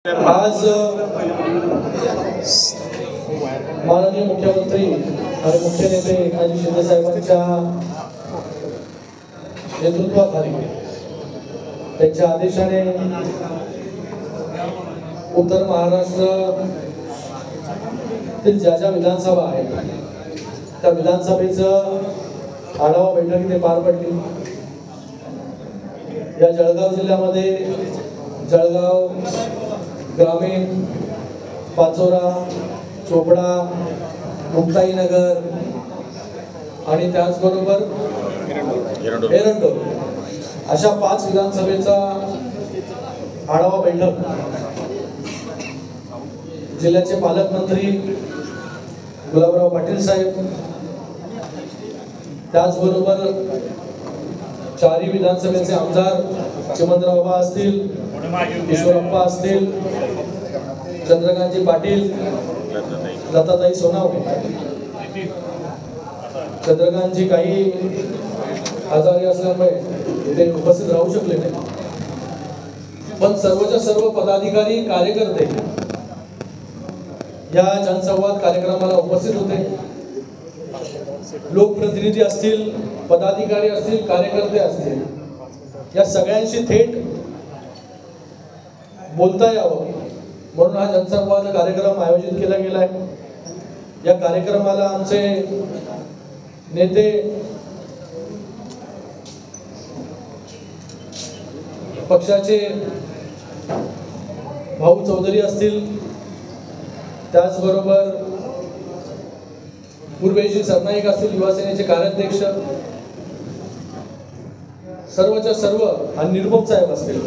आज माननीय मुख्यमंत्री आणि मुख्य नेते एकनाथ शिंदे साहेबांच्या नेतृत्वाखाली त्यांच्या आदेशाने उत्तर महाराष्ट्रातील ज्या विधानसभा आहेत त्या विधानसभेचं आढावा बैठक इथे पार पडली। या जळगाव जिल्ह्यामध्ये जळगाव ग्रामीण, पाचोरा, चोपडा, मुक्ताईनगर आणि त्याचबरोबर एरंडोल अशा 5 विधानसभेचा आढावा बैठक जिल्ह्याचे पालकमंत्री गुलाबराव पाटील साहेब, त्याचबरोबर 4ही विधानसभेचे आमदार चिमणराव बाबा असतील, ईश्वरप्पा असतील, चंद्रकांतजी पाटील, लताताई सोनावणे, चंद्रकांतजी काही आजारी असल्यामुळे ते उपस्थित राहू शकले नाही, पण सर्वच्या सर्व पदाधिकारी कार्यकर्ते या जनसंवाद कार्यक्रमाला उपस्थित होते। लोकप्रतिनिधी असतील, पदाधिकारी असतील, कार्यकर्ते असतील, या सगळ्यांशी थेट बोलता यावं म्हणून हा जनसंवाद कार्यक्रम आयोजित केला गेला आहे। या कार्यक्रमाला आमचे नेते पक्षाचे भाऊ चौधरी असतील, त्याचबरोबर पूर्वेशी सरनाईक असतील, युवासेनेचे कार्याध्यक्ष, सर्वच्या सर्व आणि निर्मम साहेब असतील।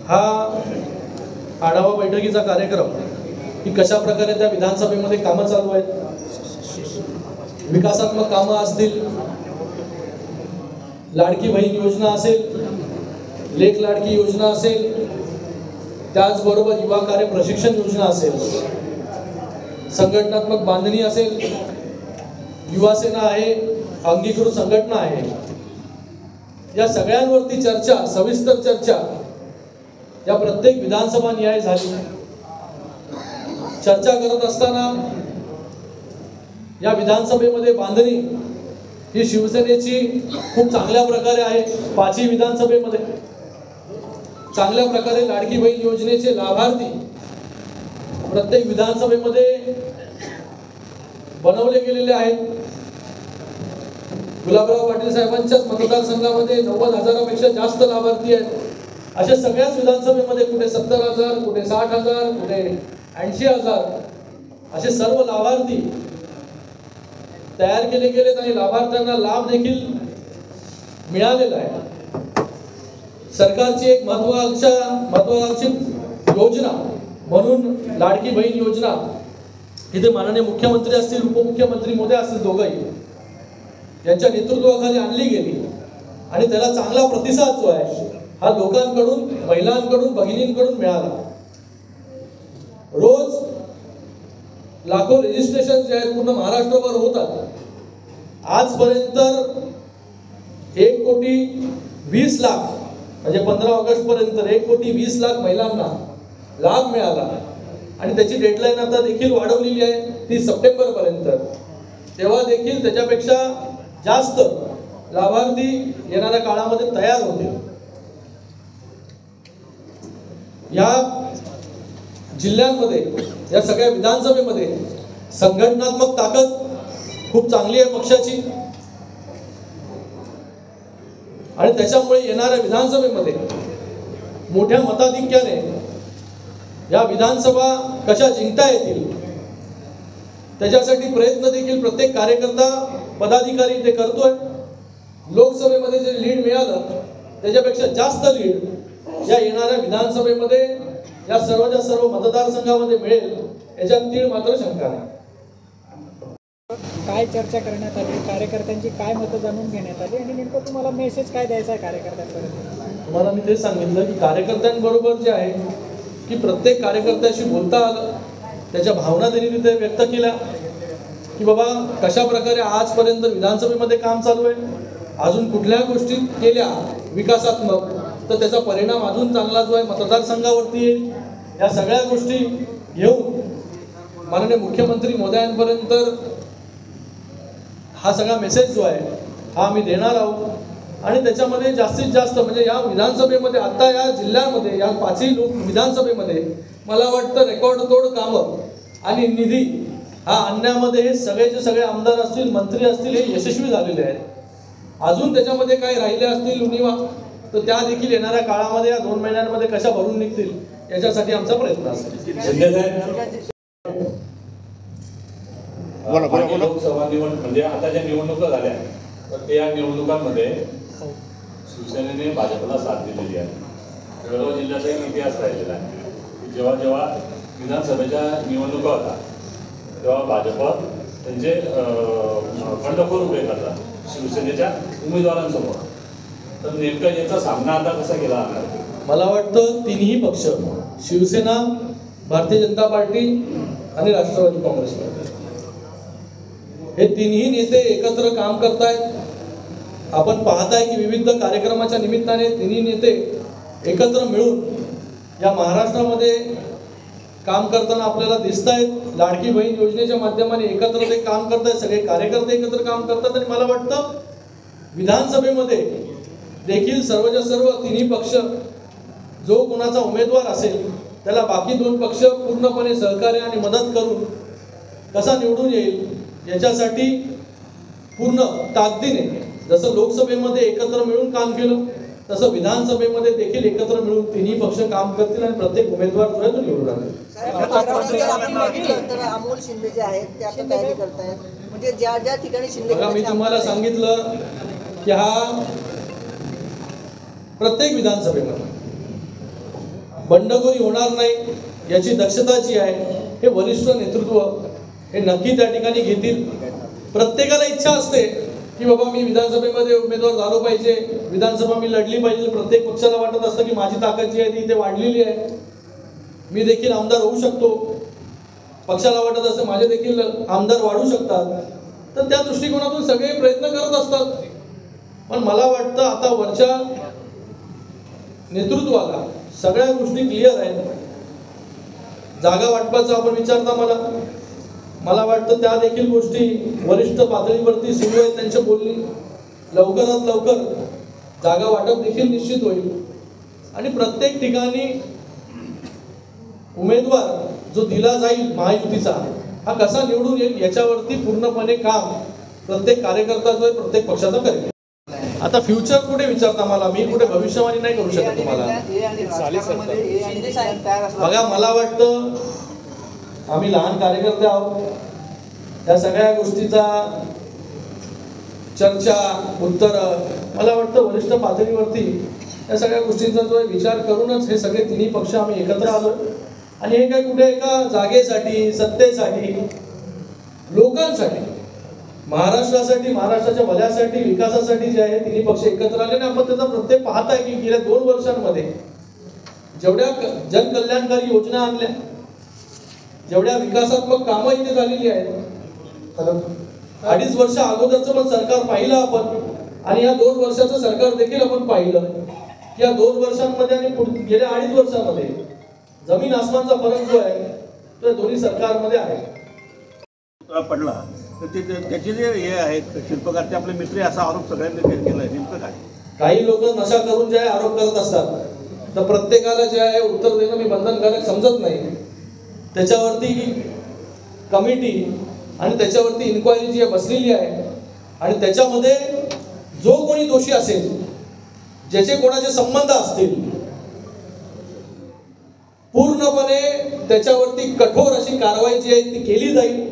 हा आढावा बैठकीचा कार्यक्रम की कशा प्रकारे त्या विधानसभेमध्ये कामं चालू आहेत, विकासात्मक कामं असतील, लाडकी बहीण योजना असेल, लेक लाडकी योजना असेल, त्याचबरोबर युवा कार्य प्रशिक्षण योजना असेल, संघटनात्मक बांधणी असेल, युवा सेना आहे, अंगीकृत संघटना आहे, या सगळ्यांवरती चर्चा, सविस्तर चर्चा या प्रत्येक विधानसभा निहाय झाली। चर्चा करत असताना या विधानसभेमध्ये बांधणी ही शिवसेनेची खूप चांगल्या प्रकारे आहे। 5ही विधानसभेमध्ये चांगल्या प्रकारे लाडकी बहीण योजनेचे लाभार्थी प्रत्येक विधानसभेमध्ये बनवले गेलेले आहेत। गुलाबराव पाटील साहेबांच्याच मतदारसंघामध्ये 90,000पेक्षा जास्त लाभार्थी आहेत। अशा सगळ्याच विधानसभेमध्ये कुठे 70,000, कुठे 60,000, कुठे 80,000 असे सर्व लाभार्थी तयार केले गेलेत आणि लाभार्थ्यांना लाभ देखील मिळालेला आहे। सरकारची एक महत्त्वाकांक्षी योजना म्हणून लाडकी बहीण योजना इथे माननीय मुख्यमंत्री असतील, उपमुख्यमंत्री मोदी असतील, दोघंही यांच्या नेतृत्वाखाली आणली गेली आणि त्याला चांगला प्रतिसाद जो आहे हा लोकांकडून, महिलांकडून, भगिनींकडून मिळाला। रोज लाखो रजिस्ट्रेशन जे आहेत पूर्ण महाराष्ट्रभर होतात। आजपर्यंत 1,20,00,000 म्हणजे 15 ऑगस्ट पर्यंत 1,20,00,000 महिलांना लाभ मिळाला आणि त्याची डेडलाईन आता देखील वाढवलेली आहे 30 सप्टेंबर पर्यंत। तेव्हा देखील त्याच्यापेक्षा जास्त लाभार्थी येणाऱ्या काळामध्ये तयार होतील। या जिल्ह्यांमध्ये, या सगळ्या विधानसभेमध्ये संघटनात्मक ताकद खूप चांगली आहे पक्षाची आणि त्याच्यामुळे येणाऱ्या विधानसभेमध्ये मोठ्या मताधिक्याने या विधानसभा कशा जिंकता येतील त्याच्यासाठी प्रयत्न देखील प्रत्येक कार्यकर्ता, पदाधिकारी ते करतोय। लोकसभेमध्ये जे लीड मिळालं त्याच्यापेक्षा जास्त लीड या येणाऱ्या विधानसभेमध्ये या सर्वच्या सर्व मतदारसंघामध्ये मिळेल याच्यात तीळ मात्र शंका नाही। काय चर्चा करण्यात आली, कार्यकर्त्यांची काय मतं जाणून घेण्यात आली आणि नेमकं तुम्हाला मेसेज काय द्यायचा आहे कार्यकर्त्यांपर्यंत? तुम्हाला मी ते सांगितलं की कार्यकर्त्यांबरोबर जे आहे की प्रत्येक कार्यकर्त्याशी बोलता आलं, त्याच्या भावना त्यांनी तिथे व्यक्त केल्या की बाबा कशा प्रकारे आजपर्यंत विधानसभेमध्ये काम चालू आहे, अजून कुठल्या गोष्टी केल्या विकासात्मक तर त्याचा परिणाम अजून चांगला जो आहे मतदारसंघावरती येईल. या सगळ्या गोष्टी घेऊन माननीय मुख्यमंत्री महोदयांपर्यंत हा सगळा मेसेज जो आहे हा आम्ही देणार आहोत. आणि त्याच्यामध्ये जास्तीत जास्त म्हणजे या विधानसभेमध्ये आता या जिल्ह्यामध्ये या 5ही विधानसभेमध्ये मला वाटतं रेकॉर्ड तोड कामं आणि निधी हा आणण्यामध्ये हे सगळेचे सगळे आमदार असतील, मंत्री असतील, हे यशस्वी झालेले आहेत. अजून त्याच्यामध्ये काही राहिले असतील उणिवा तर त्या देखील येणाऱ्या काळामध्ये या 2 महिन्यांमध्ये कशा भरून निघतील याच्यासाठी आमचा प्रयत्न असेल. लोकसभा निवडणूक म्हणजे आता ज्या निवडणुका झाल्या तर त्या निवडणुकांमध्ये शिवसेनेने भाजपला साथ दिलेली आहे. जळगाव जिल्ह्याचा एक इतिहास राहिलेला आहे की जेव्हा जेव्हा विधानसभेच्या निवडणुका होता तेव्हा भाजप त्यांचे बंडखोर उभे करतात शिवसेनेच्या उमेदवारांसमोर. तर नेमका याचा सामना आता कसा केला जाणार? मला वाटतं तिन्ही पक्ष शिवसेना, भारतीय जनता पार्टी आणि राष्ट्रवादी काँग्रेस पार्टी हे तिन्ही नेते एकत्र काम करतायत. आपण पाहताय की विविध कार्यक्रमाच्या निमित्ताने तिन्ही नेते एकत्र मिळून या महाराष्ट्रामध्ये काम करताना आपल्याला दिसत आहेत. लाडकी बहीण योजनेच्या माध्यमाने एकत्र ते काम करतायत, सगळे कार्यकर्ते एकत्र काम करतात. आणि मला वाटतं विधानसभेमध्ये देखील सर्वच्या सर्व तिन्ही पक्ष जो कोणाचा उमेदवार असेल त्याला बाकी 2 पक्ष पूर्णपणे सहकार्य आणि मदत करून कसा निवडून येईल याच्यासाठी पूर्ण ताकदीने जसं लोकसभेमध्ये एकत्र मिळून काम केलं तसं विधानसभेमध्ये देखील एकत्र मिळून तिन्ही पक्ष काम करतील आणि प्रत्येक उमेदवार जो आहे तो निवडून आणेल. तर अमोल शिंदे जे आहेत ते आता तयारी करतायत म्हणजे ज्या ज्या ठिकाणी शिंदे बघा मी तुम्हाला सांगितलं की हा प्रत्येक विधानसभेमध्ये बंडखोरी होणार नाही याची दक्षता जी आहे हे वरिष्ठ नेतृत्व हे नक्की त्या ठिकाणी घेतील. प्रत्येकाला इच्छा असते की बाबा मी विधानसभेमध्ये उमेदवार झालो पाहिजे, विधानसभा मी लढली पाहिजे. प्रत्येक पक्षाला वाटत असतं की माझी ताकद जी आहे ती इथे वाढलेली आहे, मी देखील आमदार होऊ शकतो. पक्षाला वाटत असतं माझे देखील आमदार वाढू शकतात. तर त्या दृष्टिकोनातून सगळे प्रयत्न करत असतात. पण मला वाटतं आता वरच्या नेतृत्वाला सगळ्या गोष्टी क्लिअर आहेत. जागा वाटपाचा आपण विचारता मला वाटतं त्या देखील गोष्टी वरिष्ठ पातळीवरती सुरू आहेत. त्यांच्या बोलणी लवकरात लवकर जागा वाटप देखील निश्चित होईल. आणि प्रत्येक ठिकाणी उमेदवार जो दिला जाईल महायुतीचा हा कसा निवडून येईल याच्यावरती पूर्णपणे काम प्रत्येक कार्यकर्ता जो आहे प्रत्येक पक्षाचा करेल. आता फ्युचर कुठे विचारता मला, मी कुठे भविष्यवाणी नाही करू शकत तुम्हाला. बघा मला वाटतं आम्ही लहान कार्यकर्ते आहोत. या सगळ्या गोष्टीचा चर्चा उत्तर मला वाटतं वरिष्ठ पातळीवरती या सगळ्या गोष्टींचा जो विचार करूनच हे सगळे तिन्ही पक्ष आम्ही एकत्र आलो. आणि हे काय कुठे एका जागेसाठी, सत्तेसाठी, लोकांसाठी, महाराष्ट्रासाठी, महाराष्ट्राच्या भल्यासाठी, विकासासाठी जे आहे तिन्ही पक्ष एकत्र आले. आणि आपण त्याचा प्रत्येक पाहत आहे की गेल्या 2 वर्षांमध्ये जेवढ्या जनकल्याणकारी योजना आणल्या, जेवढ्या विकासात्मक कामं इथे झालेली आहेत, 2.5 वर्ष अगोदरचं पण सरकार पाहिलं आपण आणि या 2 वर्षाचं सरकार देखील आपण पाहिलं की या 2 वर्षांमध्ये आणि गेल्या 2.5 वर्षांमध्ये जमीन आसमानचा फरक जो आहे तो दोन्ही सरकारमध्ये आहे. पडला तर त्याचे जे हे आहेत शिल्पकार ते आपले मित्र असा आरोप सगळ्यांनी केला आहे. नेमकं काय? काही लोक नशा करून जे आरोप करत असतात तर प्रत्येकाला जे आहे उत्तर देणं मी बंधनकारक समजत नाही. त्याच्यावरती कमिटी आणि त्याच्यावरती इन्क्वायरी जी बसलेली आहे आणि त्याच्यामध्ये जो कोणी दोषी असेल, ज्याचे कोणाचे संबंध असतील, पूर्णपणे त्याच्यावरती कठोर अशी कारवाई जी आहे ती केली जाईल.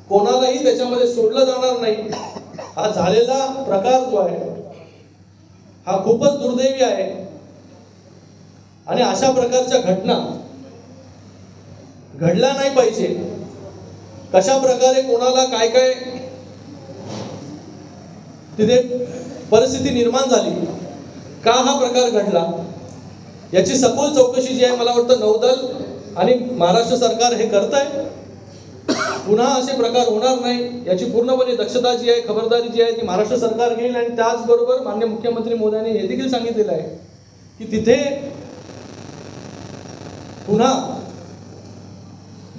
कोणालाही त्याच्यामध्ये सोडलं जाणार नाही. हा झालेला प्रकार जो आहे हा खूपच दुर्दैवी आहे आणि अशा प्रकारच्या घटना घडल्या नाही पाहिजे. कशा प्रकारे कोणाला काय काय तिथे परिस्थिती निर्माण झाली, का हा प्रकार घडला याची सखोल चौकशी जी आहे मला वाटतं नौदल आणि महाराष्ट्र सरकार हे करत आहे. पुन्हा असे प्रकार होणार नाही याची पूर्णपणे दक्षता जी आहे, खबरदारी जी आहे ती महाराष्ट्र सरकार घेईल. आणि त्याचबरोबर माननीय मुख्यमंत्री मोदयांनी हे देखील सांगितलेलं आहे की तिथे पुन्हा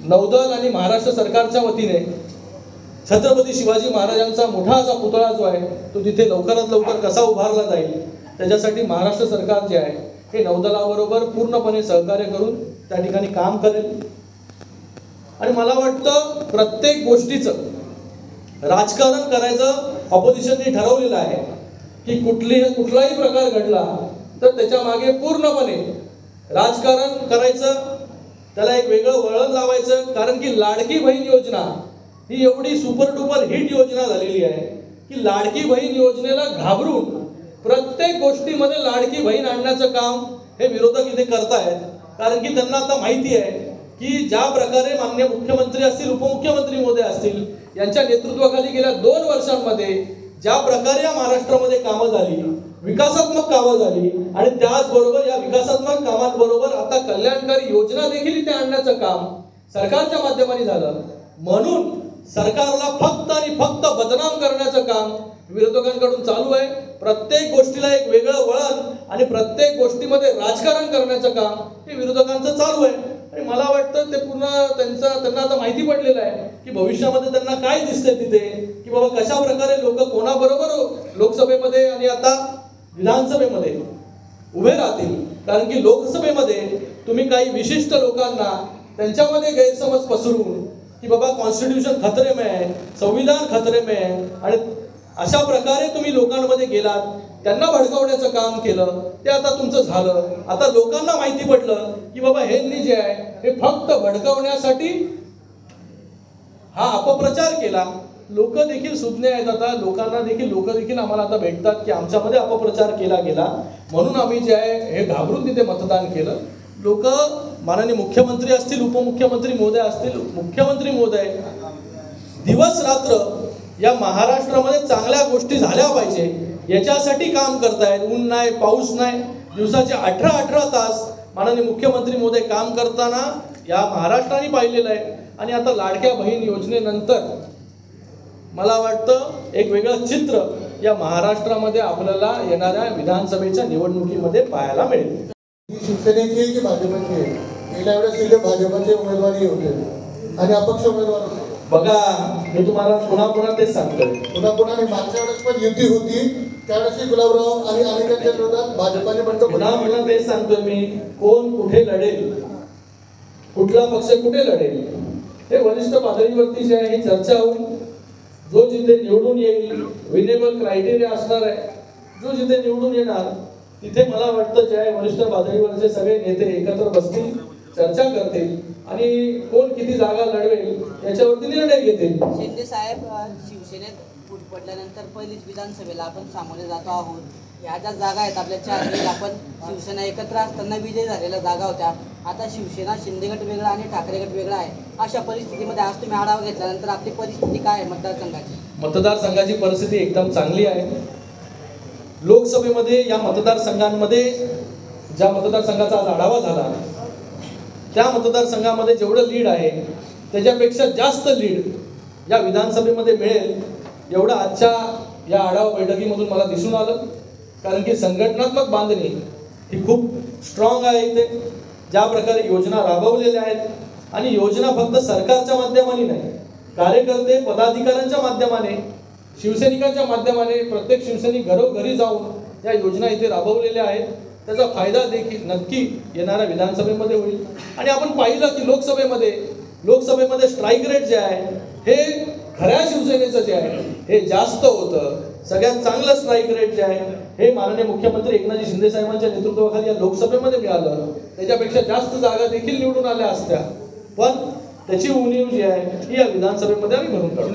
नौदल आणि महाराष्ट्र सरकारच्या वतीने छत्रपती शिवाजी महाराजांचा मोठा असा पुतळा जो आहे तो तिथे लवकरात लवकर कसा उभारला जाईल, त्याच्यासाठी महाराष्ट्र सरकार जे आहे हे नौदलाबरोबर पूर्णपणे सहकार्य करून त्या ठिकाणी काम करेल. आणि मला वाटतं प्रत्येक गोष्टीचं राजकारण करायचं ऑपोजिशनने ठरवलेलं आहे की कुठलाही प्रकार घडला तर त्याच्या मागे पूर्णपणे राजकारण करायचं, त्याला एक वेगळं वळण लावायचं. कारण की लाडकी बहीण योजना ही एवढी सुपर डुपर हिट योजना झालेली आहे की लाडकी बहीण योजनेला घाबरून प्रत्येक गोष्टीमध्ये लाडकी बहीण आणण्याचं काम हे विरोधक इथे करतायत. कारण की त्यांना आता माहिती आहे की ज्या प्रकारे माननीय मुख्यमंत्री असतील, उपमुख्यमंत्री महोदय असतील यांच्या नेतृत्वाखाली गेल्या 2 वर्षांमध्ये ज्या प्रकारे या महाराष्ट्रामध्ये कामं झाली, विकासात्मक कामं झाली आणि त्याचबरोबर या विकासात्मक कामांबरोबर आता कल्याणकारी योजना देखील इथे आणण्याचं काम सरकारच्या माध्यमाने झालं. म्हणून सरकारला फक्त आणि फक्त बदनाम करण्याचं काम विरोधकांकडून चालू आहे. प्रत्येक गोष्टीला एक वेगळं वळण आणि प्रत्येक गोष्टीमध्ये राजकारण करण्याचं काम हे विरोधकांचं चालू आहे. आणि मला वाटतं ते पूर्ण त्यांना आता माहिती पडलेलं आहे की भविष्यामध्ये त्यांना काय दिसतंय तिथे, की बाबा कशा प्रकारे लोक कोणाबरोबर लोकसभेमध्ये आणि आता विधानसभेमध्ये उभे राहतील. कारण की लोकसभेमध्ये तुम्ही काही विशिष्ट लोकांना त्यांच्यामध्ये गैरसमज पसरवून की बाबा कॉन्स्टिट्यूशन खतरे में आहे, संविधान खतरे में आहे आणि अशा प्रकारे तुम्ही लोकांमध्ये गेलात, त्यांना भडकवण्याचं काम केलं, ते आता तुमचं झालं. आता लोकांना माहिती पडलं की बाबा ह्यांनी जे आहे हे फक्त भडकवण्यासाठी हा अपप्रचार केला. लोक देखील सुज्ञ आहेत, आता लोक देखील आम्हाला आता भेटतात की आमच्यामध्ये अपप्रचार केला गेला म्हणून आम्ही जे आहे हे घाबरून तिथे मतदान केलं. लोक माननीय मुख्यमंत्री असतील, उपमुख्यमंत्री महोदय असतील, मुख्यमंत्री महोदय दिवस रात्र या महाराष्ट्रामध्ये चांगल्या गोष्टी झाल्या पाहिजे याच्यासाठी काम करतायत. ऊन नाही, पाऊस नाही, दिवसाचे 18 तास माननीय मुख्यमंत्री महोदय काम करताना या महाराष्ट्राने पाहिलेलं आहे. आणि आता लाडक्या बहीण योजनेनंतर मला वाटतं एक वेगळं चित्र या महाराष्ट्रामध्ये आपल्याला येणाऱ्या विधानसभेच्या निवडणुकीमध्ये पाहायला मिळेल. शिवसेनेची आहे की भाजपची आहे? गेल्या वेळेस इथे भाजपचे उमेदवारी होते आणि अपक्ष उमेदवार होते. बघा, मी तुम्हाला पुन्हा तेच सांगतोय. पुन्हा मागच्या वेळेस पण युती होती, त्यावेळेस गुलाबराव आणि अनेकांच्या विरोधात भाजपाने पण पुन्हा तेच सांगतोय मी, कोण कुठे लढेल, कुठला पक्ष कुठे लढेल हे वरिष्ठ पातळीवरती जे आहे ही चर्चा होईल. जो जिथे निवडून येईल, विनेबल क्रायटेरिया असणार आहे, जो जिथे निवडून येणार तिथे मला वाटतं जे आहे वरिष्ठ पातळीवरचे सगळे नेते एकत्र बसतील, चर्चा करतील आणि कोण किती जागा लढवेल याच्यावरती निर्णय घेतील. शिंदे साहेब, शिवसेनेत फूट पडल्यानंतर पहिलीच विधानसभेला आपण सामोरे जातो आहोत. ह्या ज्या जागा आहेत आपल्या 4 आपण शिवसेना एकत्र असताना विजय झालेल्या जागा होत्या. आता शिवसेना शिंदे गट वेगळा आणि ठाकरे गट वेगळा आहे. अशा परिस्थितीमध्ये आज तुम्ही आढावा घेतल्यानंतर आपली परिस्थिती काय आहे मतदारसंघाची? मतदारसंघाची परिस्थिती एकदम चांगली आहे. लोकसभेमध्ये या मतदारसंघांमध्ये ज्या मतदारसंघाचा आज आढावा झाला त्या मतदारसंघामध्ये जेवढं लीड आहे त्याच्यापेक्षा जास्त लीड या विधानसभेमध्ये मिळेल एवढं आजच्या या आढावा बैठकीमधून मला दिसून आलं. कारण की संघटनात्मक बांधणी ही खूप स्ट्रॉंग आहे इथे. ज्या प्रकारे योजना राबवलेल्या आहेत आणि योजना फक्त सरकारच्या माध्यमाने नाही, कार्यकर्ते पदाधिकाऱ्यांच्या माध्यमाने, शिवसैनिकांच्या माध्यमाने प्रत्येक शिवसैनिक घरोघरी जाऊन या योजना इथे राबवलेल्या आहेत. त्याचा फायदा देखील नक्की येणाऱ्या विधानसभेमध्ये होईल. आणि आपण पाहिलं की लोकसभेमध्ये स्ट्राईक रेट जे आहे हे खऱ्या शिवसेनेचं जे आहे हे जास्त होतं. सगळ्यात चांगलं स्ट्राईक रेट जे आहे हे माननीय मुख्यमंत्री एकनाथजी शिंदे साहेबांच्या नेतृत्वाखाली या लोकसभेमध्ये मिळालं. त्याच्यापेक्षा जास्त जागा देखील निवडून आल्या असत्या, पण त्याची उणीव जी आहे ही या विधानसभेमध्ये आम्ही भरून काढू.